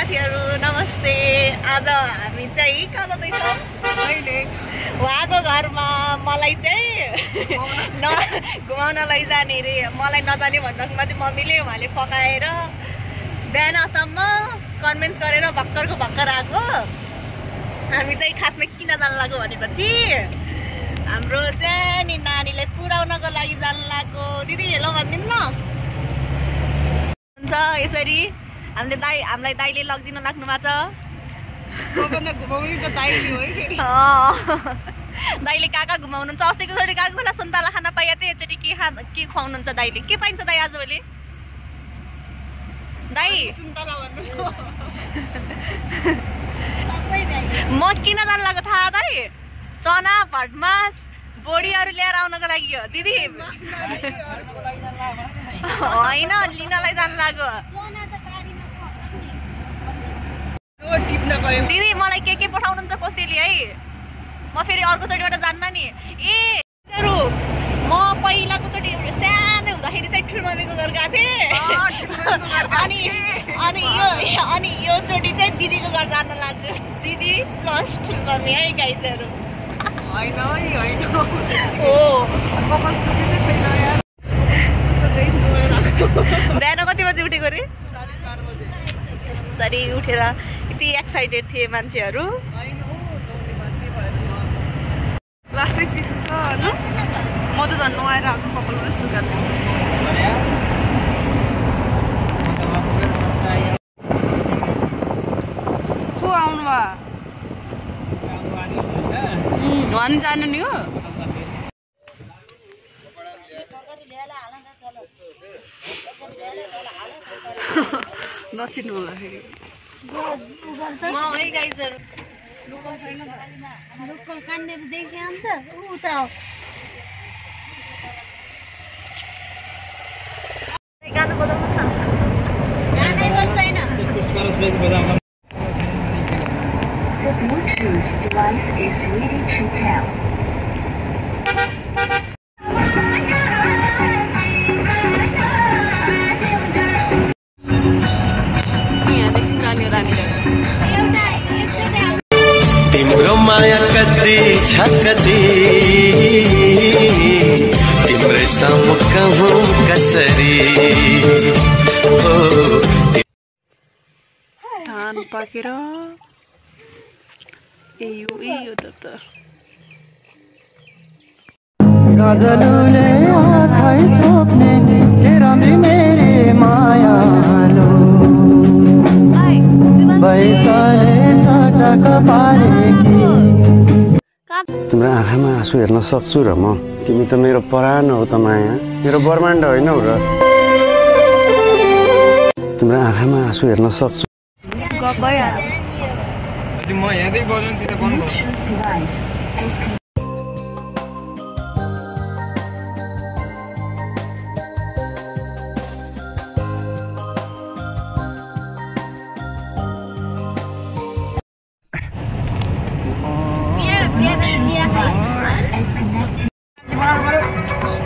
साथीहरु नमस्ते। आज हामी चाहिँ कहाँ जाँदैछौँ? उहाँको घरमा मलाई चाहिँ घुमाउन लैजाने रे। मलाई नजाने भन्दामा चाहिँ मम्मीले उहाँले फकाएर बिहानसम्म कन्भिन्स गरेर भक्करको भक्कर आएको। हामी चाहिँ खासमा किन जान लाग्यो भनेपछि हाम्रो सानी नानीलाई पुर्याउनको लागि जान लाग्यो। दिदी हेलो भनिदिनु न। हुन्छ यसरी हामीलाई दाइले लगिदिन लाग्नु भएको छ। दाइले कहाँ कहाँ घुमाउनुहुन्छ? अस्तिको चोटि गएको बेला सुन्तला खाना पाइयो थिएँ। एकचोटि के खुवाउनुहुन्छ दाइले? के पाइन्छ दाइ आजभोलि? दाइ म किन जानु लाग्यो थाहा दाइ? चना भटमास बोडीहरू ल्याएर आउनको लागि हो दिदी। होइन लिनलाई जानु लाग्यो दिदी। मलाई के पठाउनुहुन्छ कसैले है? म फेरि अर्को चोटिबाट जान्न नि। ए म पहिलाको चोटि सानो हुँदाखेरि चाहिँ ठुलमम्मीको घर गएको थिएँ। अनि यो चोटि चाहिँ दिदीको घर जान लाग्छु। दिदी प्लस ठुलमम्मी है गाइजहरू। बिहान कति बजी उठेको अरे? यस्तरी उठेर यति एक्साइटेड थिए मान्छेहरू। लास्टै चिसो छ होइन? म त झन् नुहाएर आएको कपाल पनि सुक्खा छ। को आउनु भयो? भनि जानु नि हो। नचिन्नु होला फेरि। है गाइजहरू लोकल कान्डेर देखे अन्त उ त गाना बजाउनु न। गानै बज्दैन। तिम्रो माया कति छ कति तिम्रै सामु कहूँ कसरी। धान पाकेर यो त गजलुले आँखै छोप्ने के राम्री मेरी मायालो बैसले छटक पारेकी। तिम्रो आँखामा आँसु हेर्न सक्छु र म? तिमी त मेरो परान हौ त माया, मेरो ब्रह्माण्ड होइन हौ र। तिम्रो आँखामा आँसु हेर्न सक्छु। म हेर्दै बजाउँ त्यो त बन्द भयो।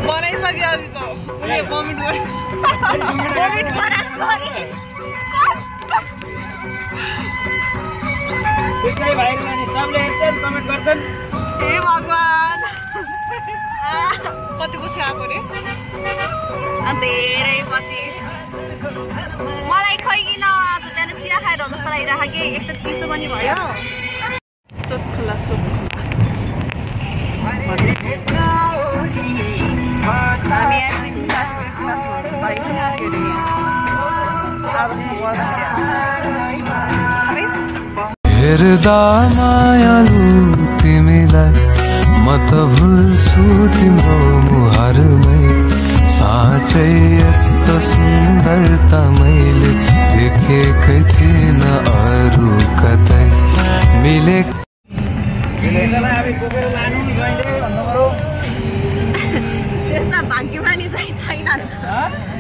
बनाइसक्यो अघि त उसले भमिट गर्यो। सिक्दै भाइहरु अनि सबले हेर्छन् कमेन्ट गर्छन्। हे भगवान कति पछि आएको रे? धेरै पछि। मलाई खै किन आज बिहान चिया खाएर हो जस्तो लागिरहेको कि एक त चिसो पनि भयो। सोखला हामी हेर्दा मायालु तिमीलाई म त भुल्छु तिम्रो मुहारमै। साँच्चै यस्तो सुन्दरता मैले देखेकै थिइन अरू कतै। मिले त्यस्ता भाग्यमानी चाहिँ छैनन्।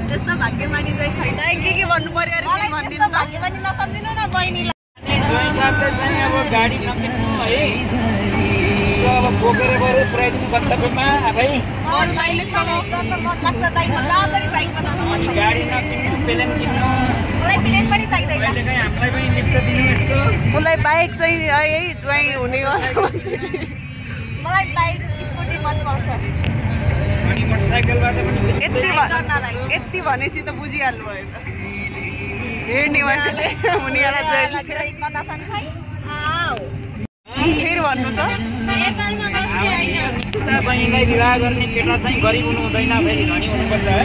त्यस्ता भाग्यमानी चाहिँ छैन। के भन्नु पर्यो अरे? मलाई त्यस्तो भाग्यमानी नसम्झिनु न बहिनीलाई। जो हिसाबले चाहिँ अब गाडी नकिन्नु है, सब अब बोकेर बरु पुऱ्याइदिनु गन्तव्यमा आफै अरू बाइक चलाउन मन लाग्छ दाइ मजाले बाइकमा जान मन अनि गाडी नकिन्नु प्लेन किन्नु मलाई प्लेन पनि चाहिँदैन कहिलेकाहीँ हामीलाई पनि लिफ्ट दिनु यस्तो उसलाई बाइक चाहिँ है ज्वाइँ हुने मान्छेले मलाई बाइक स्कुटी मन पर्छ अनि मोटरसाइकलबाट पनि यति भनेपछि त बुझिहाल्नु भयो त हेर्ने मान्छेले हुनेवाला चाहिँ फेरि भन्नु त उता बहिनीलाई विवाह गर्ने केटा चाहिँ गरिब हुनु हुँदैन फेरि धनी हुनुपर्छ है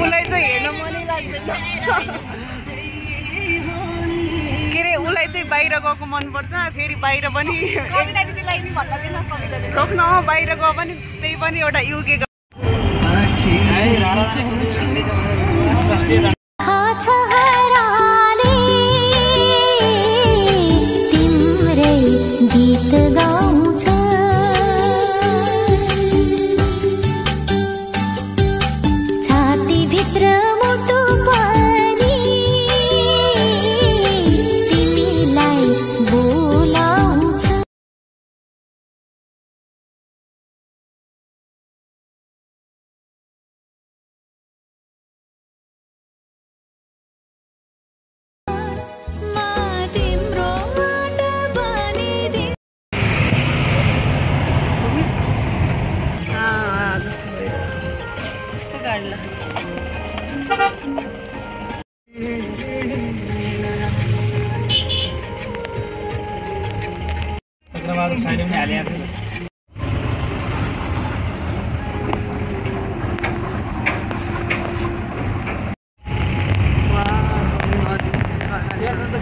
उसलाई चाहिँ हेर्न मनै लाग्दैन के अरे उसलाई चाहिँ बाहिर गएको मनपर्छ फेरि बाहिर पनि कविता दिदीलाई नि भन्दा दिन कविता दिदी रोक्न बाहिर गयो पनि त्यही पनि एउटा युके गीत गाउँछ छातीभित्र मुटु पनि तिमीलाई बोलाउँछ चक्रबहादुर छैन पनि हाले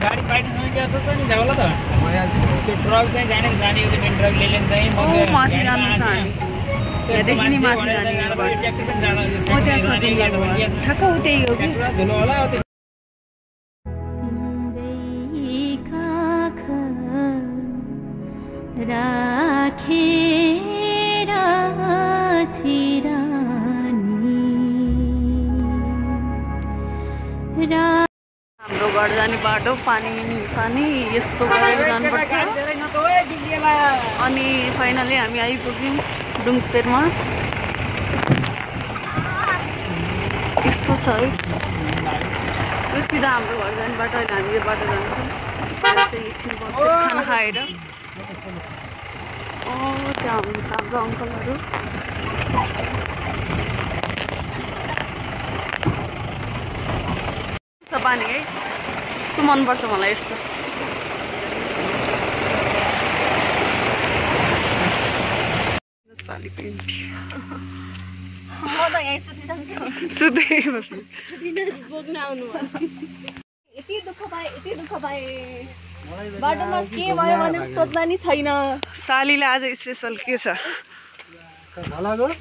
गाडी पाइदिनु क्या त नि झगला त त्यो ट्रक चाहिँ जाने यो मेन ट्रक लिएन चाहिँ माथि जानु छ हामी यहाँदेखि नि माथि जाने ट्र्याक्टर पनि जान ठ्याक्क उतै हो कि धुलो होला राखेरा सिरानी हाम्रो घर जाने बाटो पानी यस्तो गरेर जानुपर्छ अनि फाइनली हामी आइपुग्यौँ डुङ्गपेरमा यस्तो छ है यो सिधा हाम्रो घर जाने बाटो अहिले हामी यो बाटो जान्छौँ चाहिँ एकछिन बस्छ खाना खाएर त्यहाँ हुनुहुन्छ हाम्रो अङ्कलहरू पानी है यस्तो मनपर्छ मलाई यस्तो सुत्दै बस्नु यति दुःख पाए बाटोमा के भयो भने सोध्न नि छैन सालीलाई आज स्पेसल के छ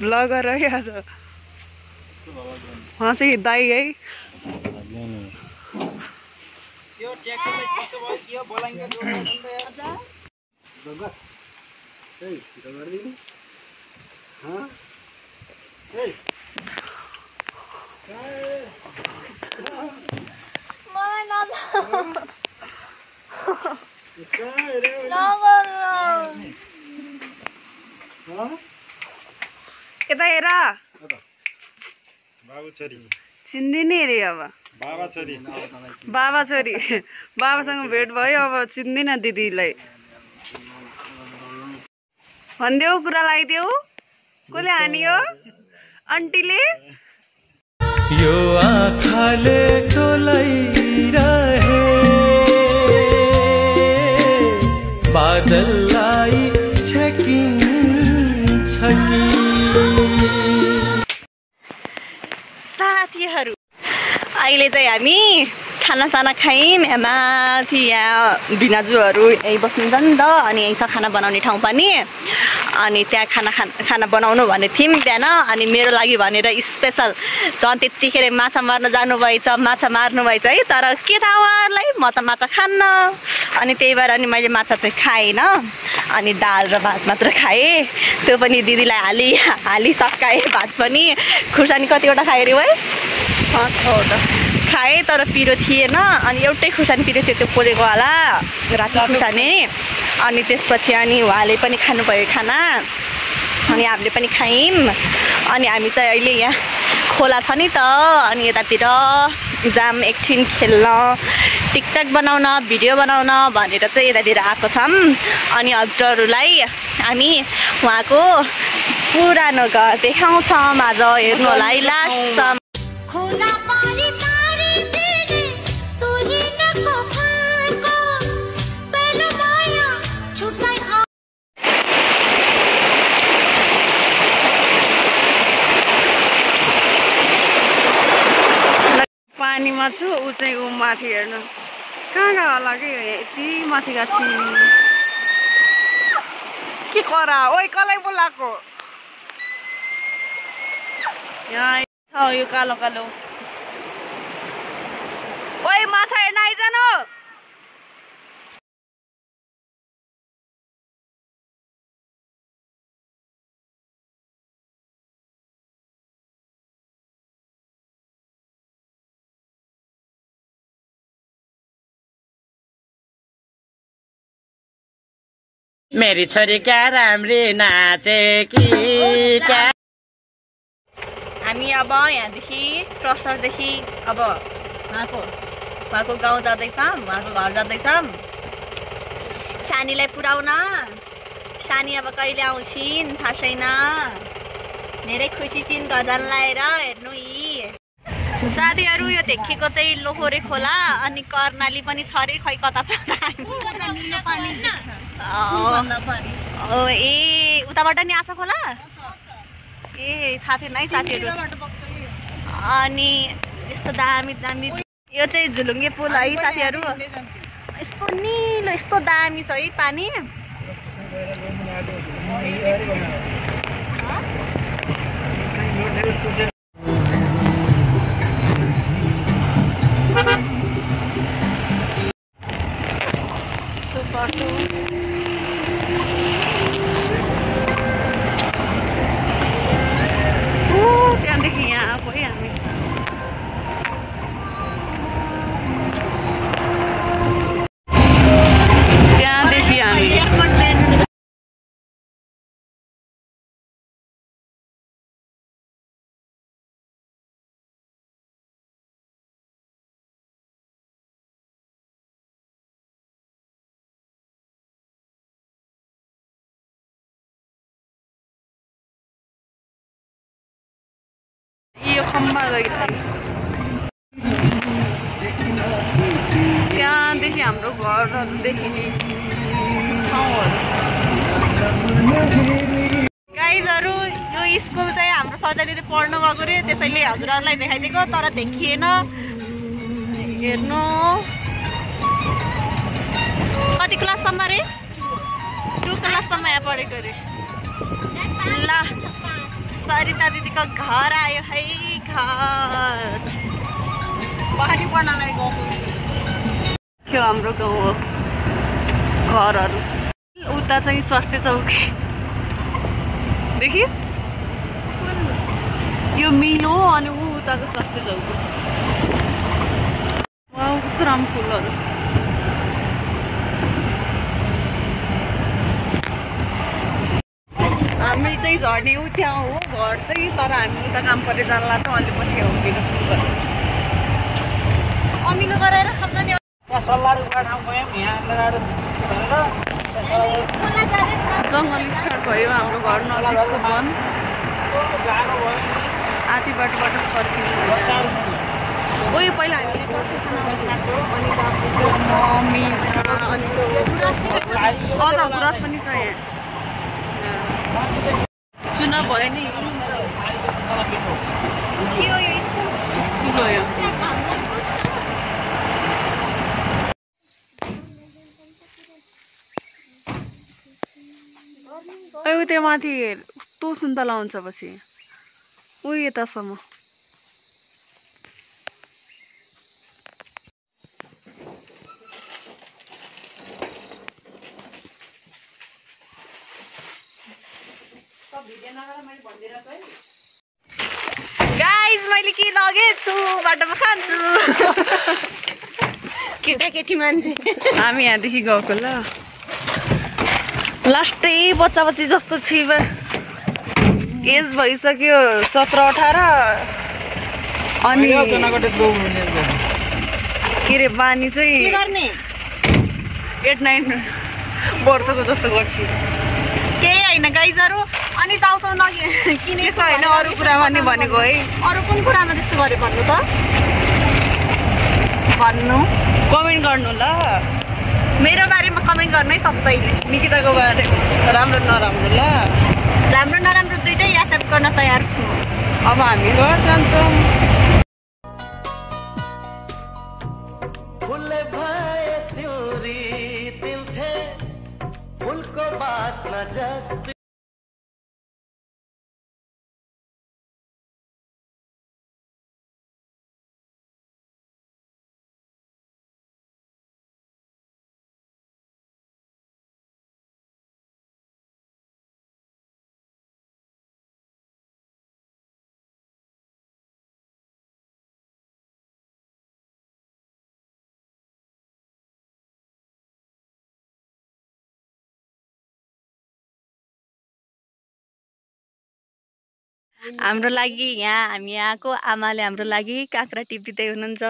ब्लगर है आज उहाँ चाहिँ दाइ है यो ट्र्याक्टरले चिसो भयो के हो बोलाइन्छ यता हेर बाबु छोरी चिन्दिने अरे अब बाबा छोरी बाबासँग भेट भयो अब चिन्दिन दिदीलाई भनिदेऊ कुरा लगाइदेऊ कसले हानियो आन्टीले यो आँखाले टोलाइरहे बादललाई छकिन्छ कि साथीहरू अहिले चाहिँ हामी खानासाना खायौँ यहाँ माथि यहाँ बिनाजुहरू यहीँ बस्नुहुन्छ नि त अनि यहीँ छ खाना बनाउने ठाउँ पनि अनि त्यहाँ खाना बनाउनु भनेको थियौँ बिहान अनि मेरो लागि भनेर स्पेसल झन् त्यतिखेर माछा मार्न जानुभएछ माछा मार्नुभएछ है तर के थाहा उहाँहरूलाई म त माछा खान्न अनि त्यही भएर अनि मैले माछा चाहिँ खाएन अनि दाल र भात मात्र खाएँ त्यो पनि दिदीलाई हाली सकाएँ भात पनि खुर्सानी कतिवटा खाएँ अरे है 5-6वटा खाएँ तर पिरो थिएन अनि एउटै खुर्सानी पिरो थियो त्यो पोलेको होला राति खुर्सानी अनि त्यसपछि अनि उहाँले पनि खानुभयो खाना अनि हामीले पनि खायौँ अनि हामी चाहिँ अहिले यहाँ खोला छ नि त अनि यतातिर जाम एकछिन खेल्न टिकटक बनाउन भिडियो बनाउन भनेर चाहिँ यतातिर आएको छौँ अनि हजुरहरूलाई हामी उहाँको पुरानो घर देखाउँछौँ आज हेर्नु होला है लास्टसम्म पानीमा छु ऊ चाहिँ ऊ माथि हेर्नु कहाँ कहाँ होला कि यति माथि गएको छु के करा ओइ कसलाई बोलाएको यहाँ छ यो कालो कालो ओइ माछा हेर्न आइजानु मेरी छोरी क्या राम्री नाचे कि क्या हामी अब यहाँदेखि क्रसरदेखि अब उहाँको गाउँ जाँदैछौँ उहाँको घर जाँदैछौँ सानीलाई पुर्याउन सानी अब कहिले आउँछिन् थाहा छैन धेरै खुसी छिन् घर जान लाएर हेर्नु यी साथीहरू यो देखेको चाहिँ लोहोरे खोला अनि कर्णाली पनि छ रे खै कता छ ए उताबाट नि आछ खोला ए थाहा थिएन है साथीहरू अनि यस्तो दामी दामी यो चाहिँ झुलुङ्गे पुल है साथीहरू यस्तो निलो यस्तो दामी छ है पानी त्यहाँदेखि यहाँ गयो हामी त्यहाँदेखि हामी यो खम्बा गयो त्यहाँदेखि हाम्रो घरहरू देखिने ठाउँहरू गाइजहरू यो स्कुल चाहिँ हाम्रो सरदारले पढ्नु गएको रे त्यसैले हजुरहरूलाई देखाइदिएको तर देखिएन हेर्नु कति क्लाससम्म रे 2 क्लाससम्म यहाँ पढेको रे ल सरिता दिदीको घर आयो है घर पानी पर्नलाई गएको त्यो हाम्रो गाउँ हो घरहरू उता चाहिँ स्वास्थ्य चौकी देखि यो मिलो अनि ऊ उताको स्वास्थ्य चौकी वाउ कस्तो राम्रो फुलहरू हामी चाहिँ झर्ने उ त्यहाँ हो घर चाहिँ तर हामी उता काम परेर जान लाग्छौँ अनि पछि आउँदिनँ अमिलो गराएर खान्छ नि जङ्गली स्टार्ट भयो हाम्रो घर नजिकको वन आधी बाटोबाट फर्किनु ओइ पहिला हामी गुराँस पनि छ यहाँ चुनाव भयो नि त्यो माथि कस्तो सुन्तला हुन्छ पछि ऊ यतासम्म गाइस गाइस मैले के लगेछु बाटोमा खान्छु केटाकेटी मान्छे हामी यहाँदेखि गएको ल लास्टै बच्चा बच्ची जस्तो छु एज भइसक्यो 17-18 अनि के रे बानी चाहिँ के गर्ने 8-9 वर्षको जस्तो गर्छु केही होइन गाइजहरू अनि चाउचाउ किनेको छ होइन अरू कुरामा नि भनेको है अरू कुन कुरामा त्यस्तो गरे भन्नु त भन्नु कमेन्ट गर्नु ल मेरो बारेमा कमेन्ट गर्नै सबैले निकिताको बारे राम्रो नराम्रो ल राम्रो नराम्रो दुइटै एक्सेप्ट गर्न तयार छु अब हामी घर जान्छौँ फुलले भए सिउरी दिन्थे फुलको बास्ना जस्तै हाम्रो लागि हामी यहाँको आमाले हाम्रो लागि काँक्रा टिपिँदै हुनुहुन्छ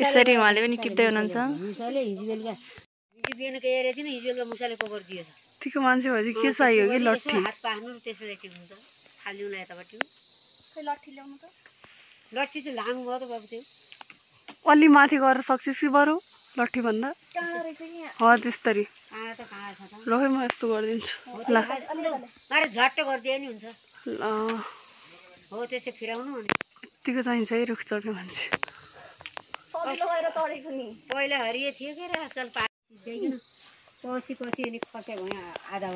यसरी उहाँले पनि टिप्दै हुनुहुन्छ ठिक मान्छे भएपछि के चाहियो कि लट्ठी अलि माथि गएर सक्छस् कि बरु लट्ठी भन्दा त्यसरी ल म यस्तो गरिदिन्छु ल झट्ट गरिदिए नि हुन्छ ल हो त्यसै फिराउनु यतिको चाहिन्छ है रुख चढ्ने मान्छे पहिला हरियो थियो के आजकल पछि पछि अनि खसे भयो आधा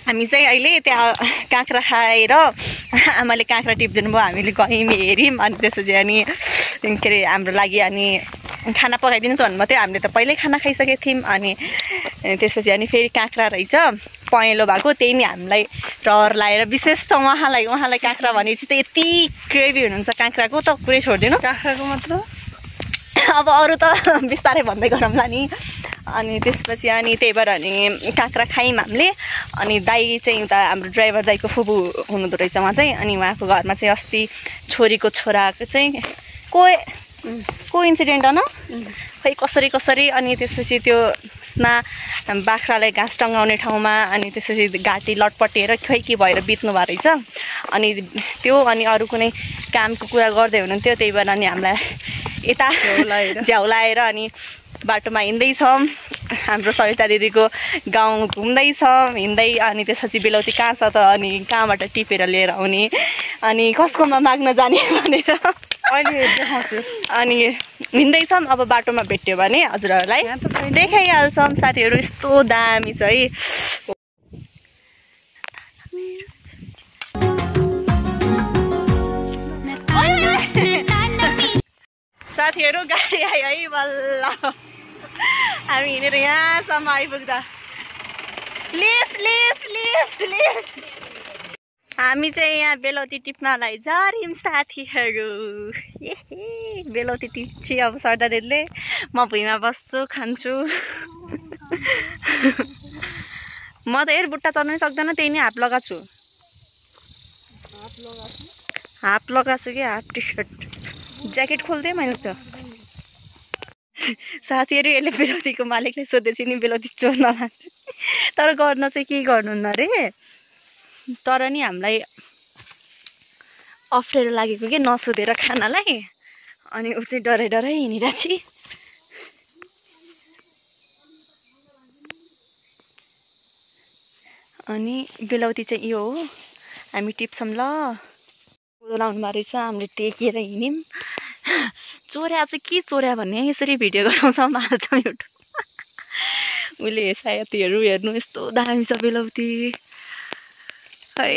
हामी चाहिँ अहिले त्यहाँ काँक्रा खाएर आमाले काँक्रा टिपिदिनु भयो हामीले गयौँ हेऱ्यौँ अनि त्यसपछि अनि के अरे हाम्रो लागि अनि खाना पकाइदिनुहोस् भन्नुभयो थियो हामीले त पहिल्यै खाना खाइसकेको थियौँ अनि त्यसपछि अनि फेरि काँक्रा रहेछ पहेँलो भएको त्यही नि हामीलाई रहर लाएर विशेष त उहाँलाई काँक्रा भनेपछि त यति ग्रेभी हुनुहुन्छ काँक्राको त कुरै छोडिदिनु काँक्राको मात्र अब अरू त बिस्तारै भन्दै गरौँला नि अनि त्यसपछि अनि त्यही भएर अनि काँक्रा खायौँ हामीले अनि दाई चाहिँ उता हाम्रो ड्राइभर दाईको फुपू हुनुहुँदो रहेछ उहाँ चाहिँ अनि उहाँको घरमा चाहिँ अस्ति छोरीको छोराको चाहिँ को इन्सिडेन्ट हो न खै कसरी अनि त्यसपछि त्यसमा बाख्रालाई घाँस टङ्गाउने ठाउँमा अनि त्यसपछि घाँटी लटपटेर खै के भएर बित्नु भएको रहेछ अनि त्यो अनि अरू कुनै कामको कुरा गर्दै हुनुहुन्थ्यो त्यही भएर अनि हामीलाई यता झ्याउलाएर अनि बाटोमा हिँड्दैछौँ हाम्रो सविता दिदीको गाउँ घुम्दैछौँ हिँड्दै अनि त्यसपछि बेलौती कहाँ छ त अनि कहाँबाट टिपेर लिएर आउने अनि कसकोमा माग्न जाने भनेर अहिले देखाउँछु अनि हिँड्दैछौँ अब बाटोमा भेट्यो भने हजुरहरूलाई देखाइहाल्छौँ साथीहरू यस्तो दामी छ है साथीहरू गाडी आयो है बल्ल हामी हिँडेर यहाँसम्म आइपुग्दा लिफ्ट हामी चाहिँ यहाँ बेलौती टिप्नलाई झर्यौँ साथीहरू बेलौती टिप्छु अब सरदारहरूले म भुइँमा बस्छु खान्छु म त बुट्टा चढ्नु सक्दैन त्यही नै हाफ लगाएको छु कि हाफ टी सर्ट ज्याकेट खोल्दै मैले त साथीहरू यसले बेलौतीको मालिकले सोधेपछि नि बेलौती चोर्न लान्छ तर गर्न चाहिँ के गर्नुहुन्न अरे तर नि हामीलाई अप्ठ्यारो लागेको के नसोधेर खानालाई अनि ऊ चाहिँ डराइ हिँडिरहेको छि अनि बेलौती चाहिँ यो हो हामी टिप्छौँ ल लाउनु भएको रहेछ हामीले टेकेर हिँड्यौँ चोर्या चाहिँ के चोर्या भन्ने यसरी भिडियो गराउँछौँ हाल्छौँ युट्युबमा उसले साथीहरू हेर्नु यस्तो दामी छ बेलौती खै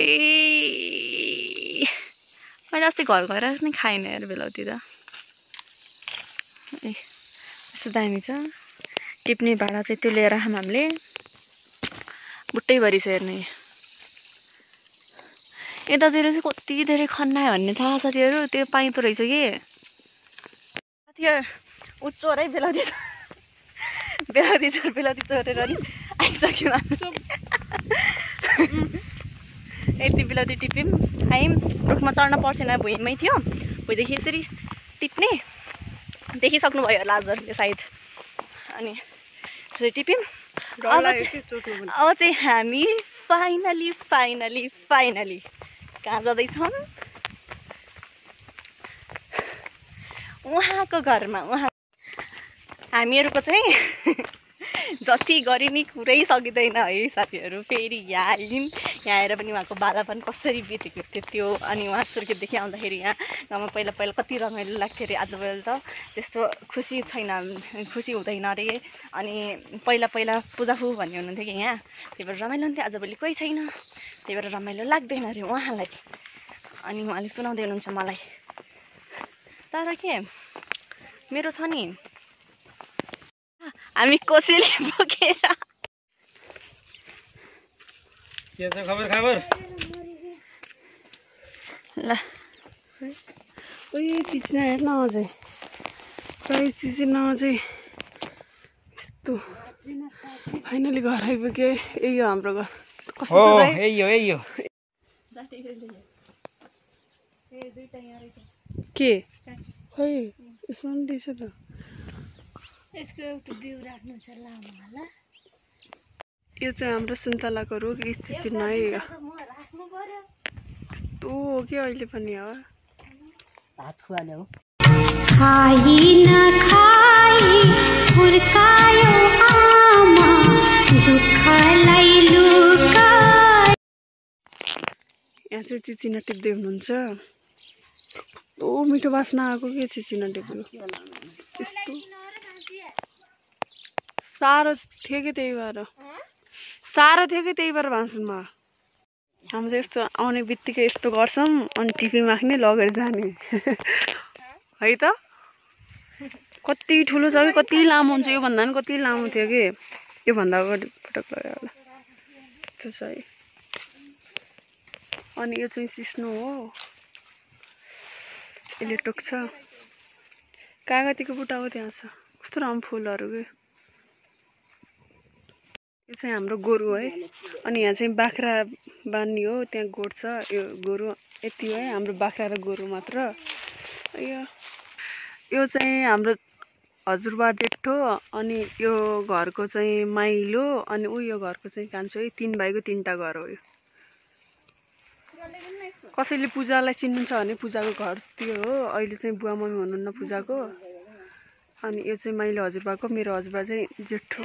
मैले अस्ति घर गएर नि खाएन यार बेलाउती त ए यस्तो दामी छ टिप्ने भाँडा चाहिँ त्यो लिएर आयौँ हामीले बुट्टैभरि छ हेर्ने यतातिर चाहिँ कति धेरै खन्नायो भन्ने थाहा छ त्योहरू त्यो पाइँदो रहेछ कि त्यो ऊ चोरै बेलाउती चोरेर नि आइसक्यो यति बेलाउती टिप्यौँ खायौँ रुखमा चढ्न पर्थेन भुइँमै थियो भुइँदेखि यसरी टिप्ने देखिसक्नुभयो होला आजहरूले सायद अनि यसरी टिप्यौँ अब चाहिँ हामी फाइनली कहाँ जाँदैछौँ उहाँको घरमा हामीहरूको चाहिँ जति गरे नि कुरै सकिँदैन है साथीहरू फेरि यहाँ आयौँ यहाँ आएर पनि उहाँको बालापन कसरी बितेको थियो त्यो अनि उहाँ सुर्खेतदेखि आउँदाखेरि यहाँ गाउँमा पहिला कति रमाइलो लाग्थ्यो अरे आजकल त त्यस्तो खुसी छैन खुसी हुँदैन अरे अनि पहिला पूजाफु भन्ने हुनुहुन्थ्यो कि यहाँ त्यही भएर रमाइलो हुन्थ्यो आजभोलि कोही छैन त्यही भएर रमाइलो लाग्दैन अरे उहाँलाई अनि उहाँले सुनाउँदै हुनुहुन्छ मलाई तर के मेरो छ नि हामी कोसेली बोकेर के छ खबर ल ओइ चिचिना हेर्न अझै खै चिचिना अझै यस्तो फाइनली घर आइपुग्यो यही हो हाम्रो घर कस्तो छ दाइ यही हो के खै यसमा पनि दिएछ त यसको एउटा बिउ राख्नु छ लामो होला यो चाहिँ हाम्रो सुन्तलाको रुख चिचिना है कस्तो हो कि अहिले पनि हो भात खुवाले हो खाई नखाई हुर्कायो आमा दुःखलाई लुकाई यहाँ चाहिँ चिचिना टिप्दै हुनुहुन्छ कस्तो मिठो बास्ना आएको के चिचिना टिप्नु यस्तो साह्रो थियो कि त्यही भएर भान्सुमा हामी चाहिँ यस्तो आउने बित्तिकै यस्तो गर्छौँ अनि टिपी माग्ने लगेर जाने है त कति ठुलो छ कि कति लामो हुन्छ योभन्दा पनि कति लामो थियो कि योभन्दा अगाडि पटक लगायो होला यस्तो छ है अनि यो चाहिँ सिस्नो हो यसले टोक्छ कागतीको बुट्टा हो त्यहाँ छ कस्तो राम्रो फुलहरू के यो चाहिँ हाम्रो गोरु है अनि यहाँ चाहिँ बाख्रा बान्ने हो त्यहाँ गोठ छ यो गोरु यति हो है हाम्रो बाख्रा र गोरु मात्र यो चाहिँ हाम्रो हजुरबा जेठो अनि यो घरको चाहिँ माइलो अनि यो घरको चाहिँ कान्छो है 3 भाइको 3टा घर हो यो कसैले पूजालाई चिन्नुहुन्छ भने पूजाको घर त्यो हो अहिले चाहिँ बुवा मम्मी हुनुहुन्न पूजाको अनि यो चाहिँ माइलो हजुरबाको मेरो हजुरबा चाहिँ जेठो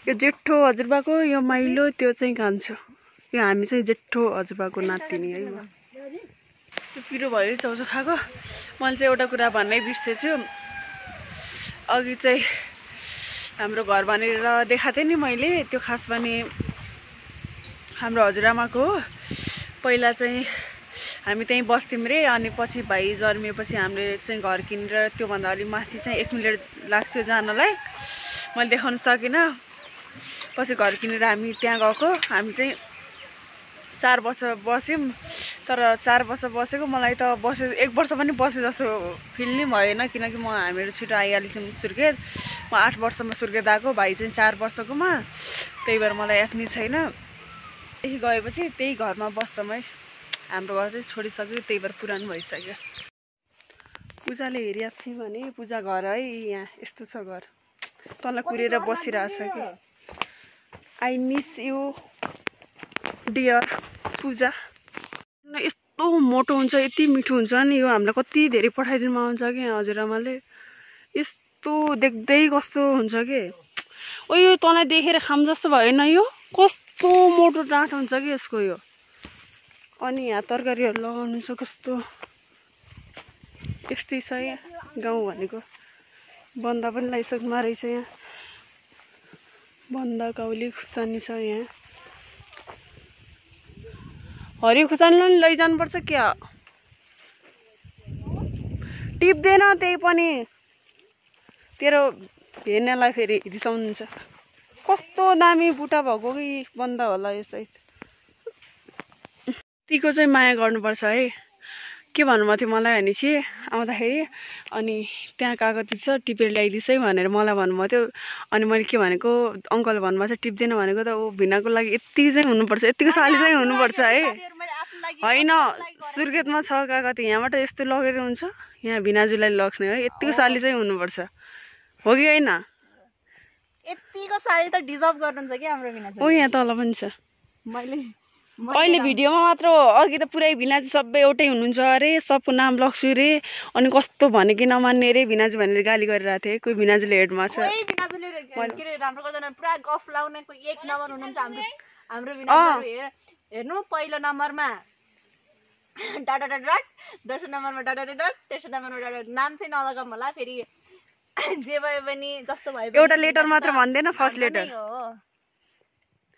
यो जेठो हजुरबाको यो माइलो त्यो चाहिँ कान्छो यो हामी चाहिँ जेठो हजुरबाको नातिनी है त्यो पिरो भयो चाउचाउ खाएको मैले चाहिँ एउटा कुरा भन्नै बिर्सेछु अघि चाहिँ हाम्रो घर भनेर देखाएको थिएँ नि मैले त्यो खास भने हाम्रो हजुरआमाको पहिला चाहिँ हामी त्यहीँ बस्थ्यौँ रे अनि पछि भाइ जन्मिएपछि हामीले चाहिँ घर किनेर त्योभन्दा अलि माथि चाहिँ 1 मिनट लाग्थ्यो जानलाई मैले देखाउन सकिनँ पछि घर किनेर हामी त्यहाँ गएको हामी चाहिँ 4 वर्ष बस्यौँ तर 4 वर्ष बसेको मलाई त 1 वर्ष पनि बसे जस्तो फिल नै भएन किनकि हामीहरू छिटो आइहालेको थियौँ सुर्खेत म 8 वर्षमा सुर्खेत आएको भाइ चाहिँ 4 वर्षकोमा त्यही भएर मलाई याद नै छैन यही गएपछि त्यही घरमा बस्छौँ है हाम्रो घर चाहिँ छोडिसक्यो त्यही भएर पुरानो भइसक्यो पूजाले हेरिरहेको छ भने पूजा घर है यहाँ यस्तो छ घर तल कुरेर बसिरहेछ कि आई मिस यु डियर पूजा यस्तो मोटो हुन्छ यति मिठो हुन्छ नि यो हामीलाई कति धेरै पठाइदिनु आउँछ कि हजुरआमाले यस्तो देख्दै कस्तो हुन्छ कि ओ यो तँलाई देखेर खाम जस्तो भएन यो कस्तो मोटो डाँठ हुन्छ कि यसको यो अनि यहाँ तरकारीहरू लगाउनु छ कस्तो यस्तै छ यहाँ गाउँ भनेको बन्दा पनि लगाइसक्नुमा रहेछ यहाँ बन्दा काउली खुर्सानी छ यहाँ हरियो खुर्सानीलाई पनि लैजानुपर्छ क्या टिप्दैन त्यही पनि तेरो हेर्नेलाई फेरि रिसाउनुहुन्छ कस्तो दामी बुटा भएको कि बन्द होला यो साइड तीको चाहिँ माया गर्नुपर्छ है के भन्नुभएको थियो मलाई भने चाहिँ आउँदाखेरि अनि त्यहाँ कागती छ टिपेर ल्याइदिस् है भनेर मलाई भन्नुभएको थियो अनि मैले के भनेको अङ्कल भन्नुभएको छ टिप्दैन भनेको त ऊ भिनाको लागि यति चाहिँ हुनुपर्छ यतिको साली चाहिँ हुनुपर्छ है होइन सुर्खेतमा छ कागती यहाँबाट यस्तो लगेर हुन्छ यहाँ भिनाजुलाई लग्ने है यतिको साली चाहिँ हुनुपर्छ हो कि होइन यतिको साली त डिजर्भ गर्नुहुन्छ कि हाम्रो भिनाजु ओ यहाँ तल पनि छ अहिले भिडियोमा मात्र अघि त पुरै भिनाजु सबै एउटै हुनुहुन्छ अरे सबको नाम लग्छु रे अनि कस्तो भने कि नमान्ने रे भिनाजु भनेर गाली गरिरहेको थिएँ कोही भिनाजुले हेडमा छ भिनाजुले के रे राम्रो गर्दैन पुरा गफ लाउने कोही एक नम्बर हुनुहुन्छ हाम्रो भिनाजु हेर्नु पहिलो नम्बरमा डाडा डट दोस्रो नम्बरमा डाडा डट तेस्रो नम्बरमा डाडा नाम चाहिँ नलगाऊँ होला फेरि जे भए पनि जस्तो भए एउटा लेटर मात्र भन्दैन फर्स्ट लेटर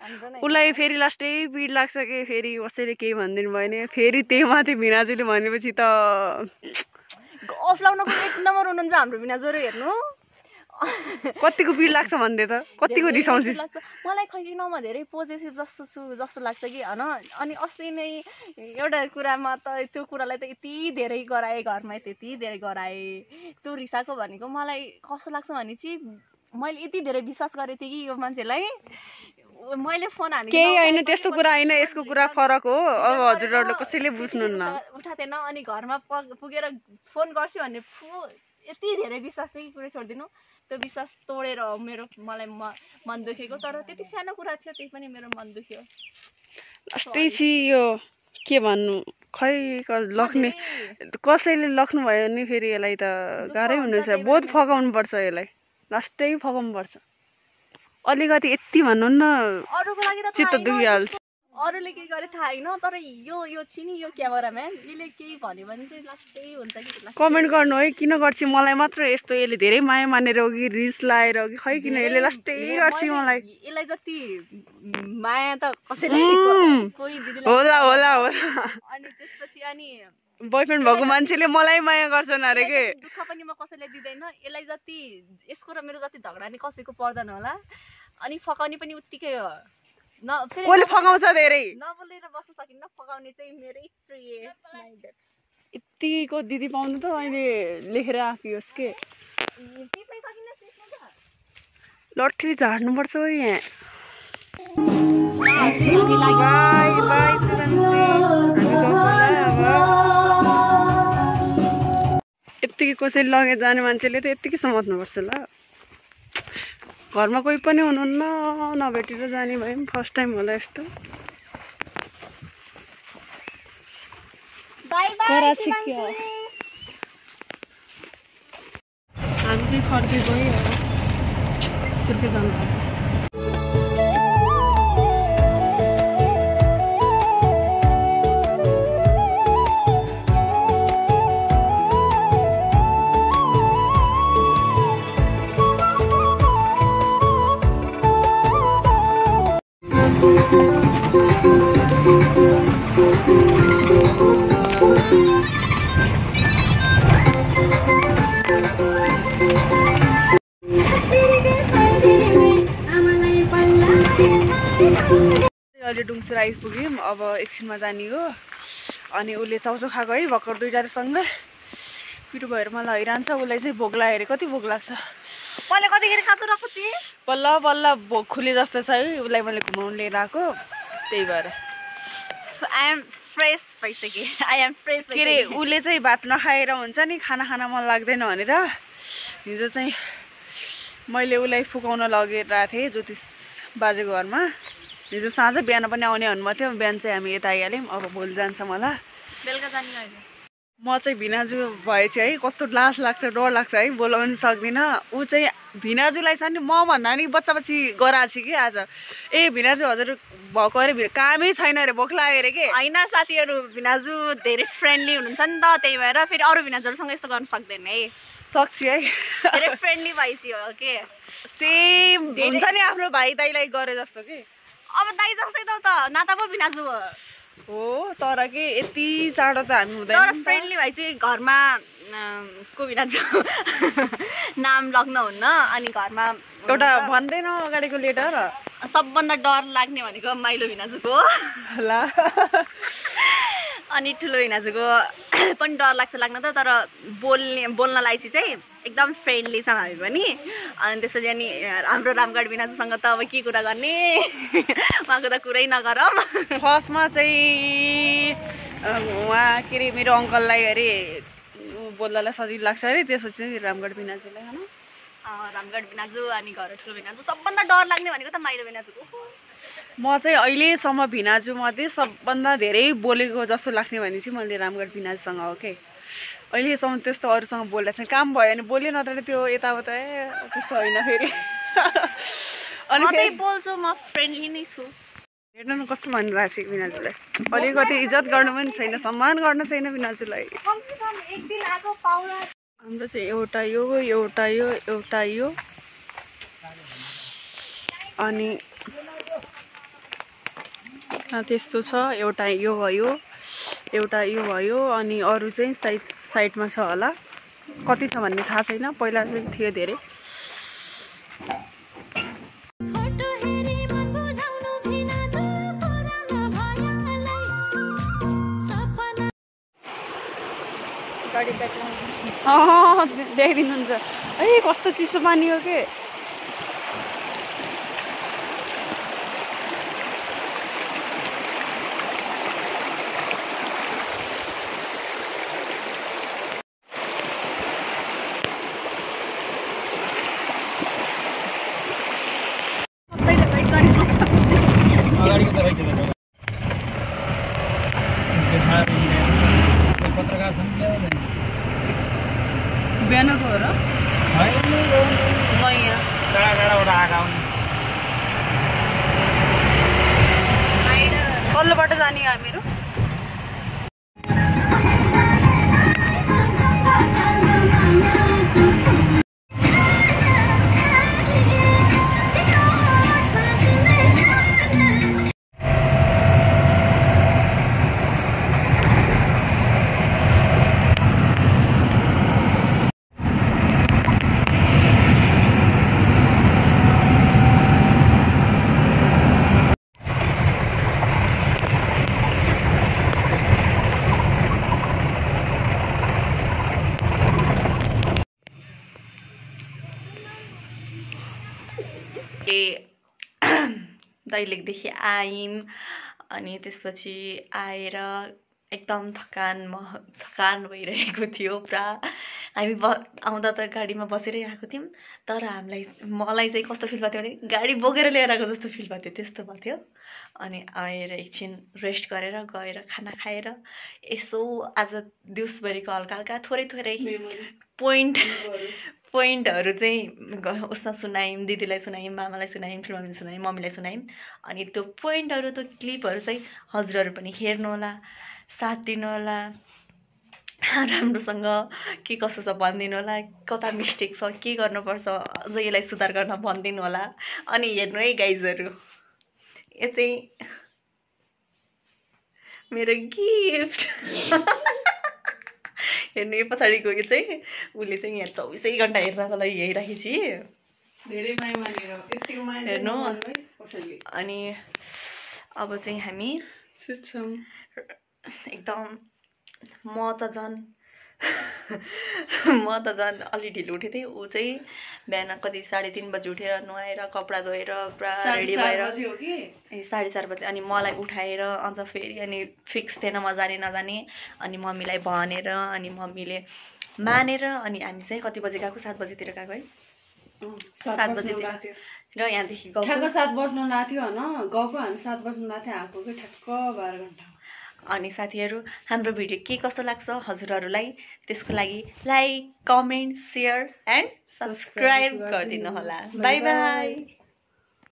उसलाई फेरि लास्टै पिड लाग्छ कि फेरि कसैले केही भनिदिनु भयो भने फेरि त्यही माथि भिनाजुले भनेपछि त गफ लाउनको एक नम्बर हुनुहुन्छ हाम्रो भिनाजुहरू हेर्नु कतिको पिड लाग्छ भन्दै त कतिको रिसाउँछ मलाई खै किनमा धेरै पोजेसिभ जस्तो लाग्छ कि होइन अनि अस्ति नै एउटा कुरामा त त्यो कुरालाई त यति धेरै गराएँ घरमा त्यति धेरै गराएँ त्यो रिसाको भनेको मलाई कस्तो लाग्छ भने चाहिँ मैले यति धेरै विश्वास गरेको थिएँ कि यो मान्छेलाई मैले फोन हाने केही होइन त्यस्तो कुरा होइन यसको कुरा फरक हो अब हजुरहरूले कसैले बुझ्नुहुन्न उठाएको थिएन अनि घरमा पुगेर फोन गर्छु भन्ने यति धेरै विश्वास थियो कि कुरै छोडिदिनु त्यो विश्वास तोडेर मलाई मन दुखेको तर त्यति सानो कुरा थियो त्यही पनि मेरो मन दुख्यो लास्टै छि यो के भन्नु खै लग्ने कसैले लग्नु भयो भने फेरि यसलाई त गाह्रै हुनेछ बहुत फकाउनुपर्छ यसलाई लास्टै फकाउनुपर्छ अलिकति यति भन्नु न अरूको लागि त चित्त दुखिहाल्छ अरूले के गरे थाहा होइन तर यो छिनी यो क्यामेराम्यान यसले केही भन्यो भने चाहिँ लास्टै हुन्छ कि कमेन्ट गर्नु है किन गर्छ मलाई मात्र यस्तो यसले धेरै माया मानेर हो कि रिस लाएर हो कि खै किन यसले लास्टै गर्छ मलाई यसलाई जति माया त कसैलाई कोही दिदीलाई होला होला होला अनि त्यसपछि अनि बोयफ्रेन्ड भएको मान्छेले मलाई माया गर्छन् अरे के दुःख पनि म कसैलाई दिँदैन यसलाई जति यसको र मेरो जति झगडा नि कसैको पर्दैन होला अनि फकाउने पनि उत्तिकै हो कसले फकाउँछ धेरै नबोलेर बस्न सकिन्न फकाउने चाहिँ मेरै प्रिय यतिको दिदी पाउनु त अहिले लेखेर आकियोस् के लट्ठी झार्नुपर्छ यहाँ यत्तिकै कसैले लगे जाने मान्छेले त यत्तिकै समात्नुपर्छ ल घरमा कोही पनि हुनुहुन्न नभेटेर जाने भए पनि फर्स्ट टाइम होला यस्तो हामी चाहिँ फर्कै गयो सुर्खेत जानु अहिले डुङ्सुर आइपुग्यौँ अब एकछिनमा जाने हो अनि उसले चाउचाउ खाएको है भर्खर दुईजनासँग पिरो भएर मलाई हैरान छ उसलाई चाहिँ भोक लाग्यो अरे कति भोक लाग्छ मैले कतिखेर खाँचो राख्छु थिएँ बल्ल बल्ल भोक खुले जस्तो छ है उसलाई मैले घुमाउनु लिएर आएको त्यही भएर आई एम फ्रेस भइसकेँ आई एम फ्रेस के अरे उसले चाहिँ भात नखाएर हुन्छ नि खाना खान मन लाग्दैन भनेर हिजो चाहिँ मैले उसलाई फुकाउन लगेर थिएँ ज्योतिष बाजेको घरमा हिजो साँझ बिहान पनि आउने भन्नुभएको थियो बिहान चाहिँ हामी यता आइहाल्यौँ अब भोलि जान्छ मलाई बेलुका जाने अहिले म चाहिँ भिनाजु भए चाहिँ है कस्तो लाज लाग्छ डर लाग्छ है बोलाउनु सक्दिनँ ऊ चाहिँ भिनाजुलाई छ नि म भन्दा नि बच्चा बच्ची गराएको छु कि आज ए भिनाजु हजुर भएको अरे कामै छैन अरे भोक लाग्यो अरे के होइन साथीहरू भिनाजु धेरै फ्रेन्डली हुनुहुन्छ नि त त्यही भएर फेरि अरू भिनाजुहरूसँग यस्तो गर्न सक्दैन है सक्छ है धेरै फ्रेन्डली भइसि हो के सेम हुन्छ नि आफ्नो भाइ दाइलाई गरे जस्तो के अब दाइ जस्तै त नाता पो भिनाजु हो हो तर के यति चाँडो त हामी हुँदैन तर फ्रेन्डली भाइ चाहिँ घरमा को भिनाजु नाम लग्न हुन्न अनि घरमा एउटा भन्दैन अगाडिको लेटर सबभन्दा डर लाग्ने भनेको माइलो भिनाजुको ला अनि ठुलो भिनाजुको पनि डर लाग्छ लाग्न त तर बोल्नलाई चाहिँ एकदम फ्रेन्डली छ हामी पनि अनि त्यसपछि अनि हाम्रो रामगढ भिनाजुसँग त अब के कुरा गर्ने उहाँको त कुरै नगरौँ फर्स्टमा चाहिँ उहाँ के अरे मेरो अङ्कललाई अरे बोल्नलाई सजिलो लाग्छ अरे त्यसपछि चाहिँ रामगढ भिनाजुलाई होइन रामगढ भिनाजु अनि घर ठुलो भिनाजु सबभन्दा डर लाग्ने भनेको त माइलो भिनाजुको म चाहिँ अहिलेसम्म भिनाजु मध्ये सबभन्दा धेरै बोलेको जस्तो लाग्ने भने चाहिँ मैले रामगढ भिनाजुसँग हो के अहिलेसम्म त्यस्तो अरूसँग बोल्दा चाहिँ काम भयो भने बोल्यो नत्र त्यो यताउता त्यस्तो होइन फेरि अनि म चाहिँ बोल्छु म फ्रेन्डली नै छु हेर्नु न कस्तो भनिरहेको छ भिनाजुलाई अलिकति इज्जत गर्नु पनि छैन सम्मान गर्नु छैन भिनाजुलाई हाम्रो चाहिँ एउटा यो अनि त्यस्तो छ एउटा यो भयो अनि अरू चाहिँ साइडमा छ होला कति छ भन्ने थाहा छैन पहिला चाहिँ थियो धेरै ल्याइदिनुहुन्छ ए कस्तो चिसो पानी हो के अगाडिको त रहेछ पत्रकार छन् बिहानको हो र यहाँ टाढा टाढाबाट आएका हुन् तल्लोबाट जाने हामीहरू दैलेखदेखि आयौँ अनि त्यसपछि आएर एकदम थकान भइरहेको थियो पुरा हामी आउँदा त गाडीमा बसेरै आएको थियौँ तर मलाई चाहिँ कस्तो फिल भएको थियो भने गाडी बोकेर लिएर आएको जस्तो फिल भएको थियो त्यस्तो भएको थियो अनि आएर एकछिन रेस्ट गरेर गएर खाना खाएर यसो आज दिउँसभरिको हल्का हल्का थोरै पोइन्टहरू चाहिँ उसमा सुनायौँ दिदीलाई सुनायौँ मामालाई सुनायौँ ठुलो मम्मीलाई सुनायौँ मम्मीलाई सुनायौँ अनि त्यो पोइन्टहरू त्यो क्लिपहरू चाहिँ हजुरहरू पनि हेर्नु होला साथ दिनु होला राम्रोसँग के कसो छ भनिदिनु होला कता मिस्टेक छ के गर्नुपर्छ अझ यसलाई सुधार गर्न भनिदिनु होला अनि हेर्नु है गाइजहरू यो चाहिँ मेरो गिफ्ट हेर्नु यो पछाडिको यो चाहिँ उसले चाहिँ यहाँ 24 घन्टा हेर्नको लागि हेरिराखेको छि धेरै माया मानेर यतिको माया हेर्नु अनि अब चाहिँ हामी सुत्छौँ एकदम म त झन् अलि ढिलो उठेको थिएँ ऊ चाहिँ बिहान कति 3:30 बजी उठेर नुहाएर कपडा धोएर पुरा रेडी भएर 4:30 बजी अनि मलाई उठाएर अझ फेरि अनि फिक्स थिएन म जाने नजाने अनि मम्मीलाई भनेर अनि मम्मीले मानेर अनि हामी चाहिँ कति बजी गएको 7 बजीतिर गएको है 7 बजीतिर र यहाँदेखि गएको ठ्याक्क 7 बज्न लाग्थ्यो होइन गएको हामी 7 बज्न लाग्थ्यो आएको कि ठ्याक्क 12 घन्टा अनि साथीहरू हाम्रो भिडियो के कस्तो लाग्छ हजुरहरूलाई त्यसको लागि like comment share and subscribe गरिदिनु होला बाई बाई